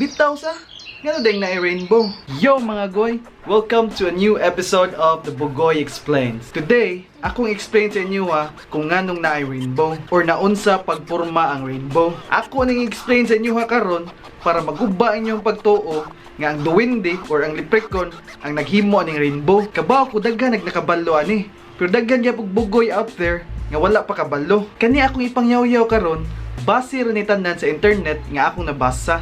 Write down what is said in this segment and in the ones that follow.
bitaw sa ngano ding na rainbow. Yo mga goy, welcome to a new episode of the Bugoy Explains. Today, akong explain sa inyo kung nganong na rainbow or naunsa pagporma ang rainbow. Ako ning explain sa inyo karon para maguba inyong pagtuo nga ang duwende or ang leprechaun ang naghimo ning rainbow. Kabaw ko daghan nakabalo ani. Pero daghan gyud bugoy out there nga wala pa kabalo. Kani akong ipangyaw-yaw karon base ra ni tanan sa internet nga akong nabasa.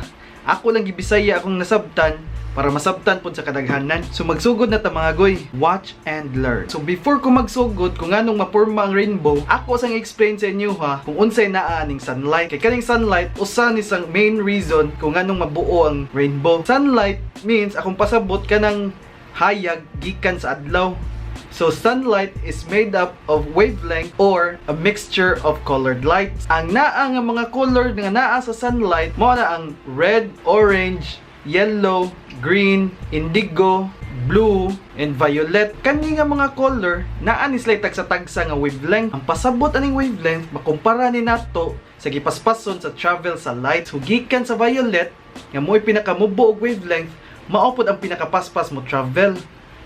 Ako lang gibisaya akong nasabtan para masabtan pod sa kadaghanan. So magsugod na ta mga goy. Watch and learn. So before ko magsugod kung anong maporma ang rainbow, ako sang explain sa inyo kung unsay naa ning sunlight. Kay kaning sunlight usa ni sang main reason kung anong mabuo ang rainbow. Sunlight means akong pasabot kanang hayag gikan sa adlaw. So sunlight is made up of wavelength or a mixture of colored lights. Ang naa nga mga color nga naa sa sunlight mao na ang red, orange, yellow, green, indigo, blue, and violet. Kani nga mga color naa ni sila tagsa-tagsa nga wavelength. Ang pasabot aning wavelength makumpara ni nato sa gipaspason sa travel sa light. So gikan sa violet nga mo'y pinakamubo og wavelength, mao pod ang pinakapaspas mo travel.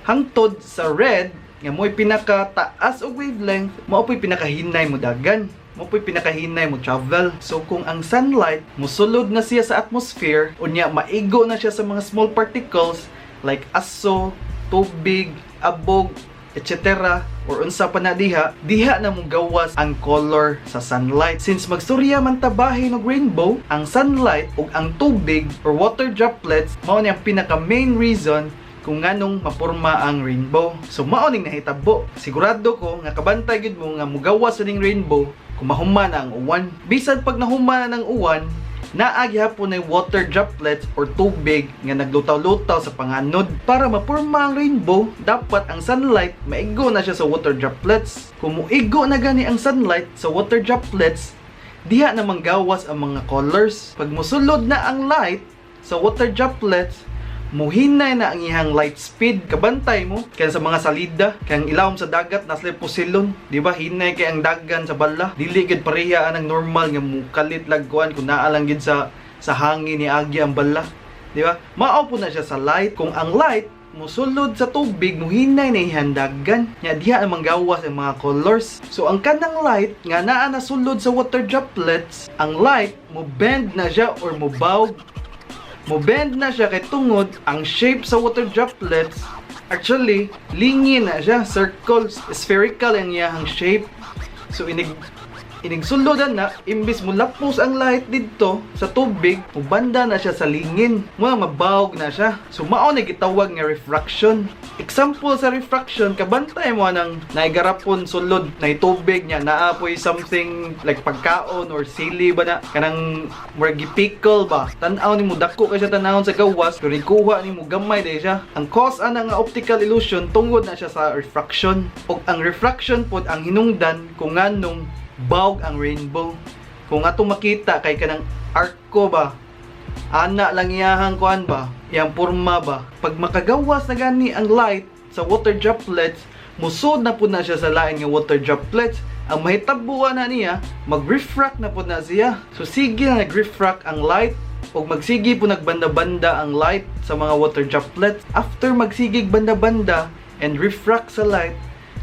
Hangtod sa red nga mo'y pinakataas og wavelength, mao po'y pinakahinay mo dagan, mao po'y pinakahinay mo travel. So kung ang sunlight mosulod na siya sa atmosphere, unya maigo na siya sa mga small particles like aso, tubig, abog, etc. or unsa pa na diha na mo gawas ang color sa sunlight. Since magsurya man tabahin og rainbow, ang sunlight ug ang tubig or water droplets mao ni ang pinaka main reason kung nganong maporma ang rainbow. So mao ning nahitabo. Sigurado ko nga kabantay gyud mo nga mugawas ning rainbow kung mahuman na ang uwan. Bisan pag nahuman na ng uwan, naa gyapon ay water droplets or tubig nga naglutaw-lutaw sa panganod. Para maporma ang rainbow, dapat ang sunlight maigo na siya sa water droplets. Kung muigo na gani ang sunlight sa water droplets, diha na manggawas ang mga colors. Pag musulod na ang light sa water droplets, muhinay na ang ihang light speed. Kabantay mo kaya sa mga salida kang ilawom sa dagat nasle pusilon, di ba? Hinay kay ang dagan sa bala, dili gid pareha ang normal nga mukalit lagkuan kung naa lang gid sa hangin ni agi ang bala, di ba? Mao po na siya sa light. Kung ang light musulod sa tubig, muhinay na ihang dagan nya diha na manggawas ang mga colors. So ang kanang light nga naa nasulod sa water droplets, ang light mo bend na siya or mo bend na siya kay tungod ang shape sa water droplets actually lingin na siya, circle, spherical ang iyang shape. So inig suludan na imbis mo lapos ang light dito sa tubig, mubanda na siya sa lingin, mabawog na siya. So mao na gitawag nga refraction. Example sa refraction, kabantay mo nang naigarapon sulod na tubig niya, naapoy something like pagkaon or sili ba na kanang more pickle ba, tan-aw nimo dako kay siya tan-awon sa gawas, pero ikuha nimo gamay day siya. Ang cause ana nga optical illusion tungod na siya sa refraction. Og ang refraction pod ang hinungdan kung nganong bawog ang rainbow. Kung ato makita kay kanang arko ba, ana lang iyahang kuan ba, iyang porma ba. Pag makagawas na gani ang light sa water droplets, musod na po na siya sa lain nga water droplets. Ang mahitabuan na niya, mag-refract na po na siya. So sige na nag-refract ang light o magsigi po nagbanda-banda ang light sa mga water droplets. After magsigig banda-banda and refract sa light,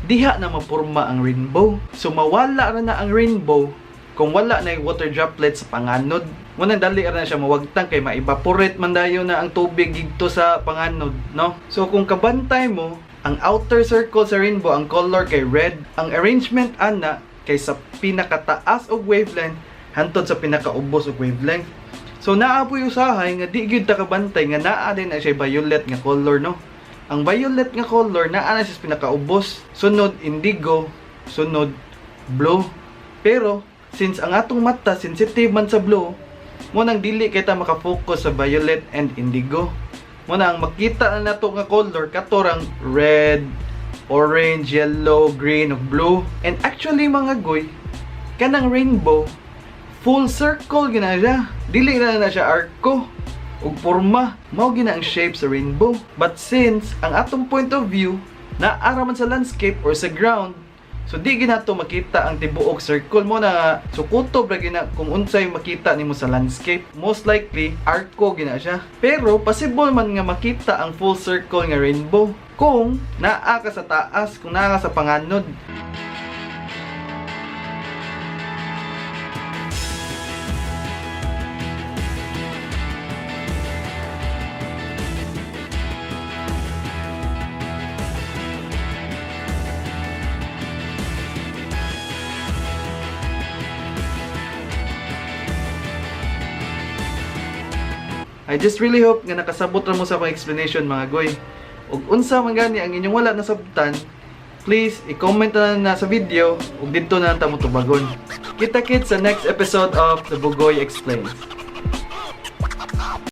diha na maporma ang rainbow. So mawala ra na ang rainbow kung wala na yung water droplets sa panganod. Munang dali ra na siya mawagtang kay ma-evaporate man dayon na ang tubig dito sa panganod, no? So kung kabantay mo, ang outer circle sa rainbow ang color kay red. Ang arrangement ana kay sa pinakataas og wavelength hantod sa pinakaubos og wavelength. So naapoy usahay nga di gyud ta kabantay nga naa din na siya violet nga color, no? Ang violet nga color naa na siya pinakaubos, sunod indigo, sunod blue. Pero since ang atong mata sensitive man sa blue, mo nang dili kita makafocus sa violet and indigo. Mo nang makita na nato nga color katorang red, orange, yellow, green ug blue. And actually mga goy, kanang rainbow full circle gina siya. Dili na siya arko ug porma, mao gina ang shape sa rainbow. But since ang atong point of view naara man sa landscape or sa ground, So di ginato makita ang tibuok circle mo na sukutob ra gina kung unsay makita nimo sa landscape. Most likely arco gina siya. Pero possible man nga makita ang full circle nga rainbow kung naa ka sa taas, kung naa ka sa panganod. I just really hope nga nakasabot ra mo sa akong explanation mga goy. Ug unsa man gani ang inyong wala nasabtan, please i-comment na sa video ug didto na lang ta mo tubagon. Kita-kits sa next episode of The Bugoy Explains.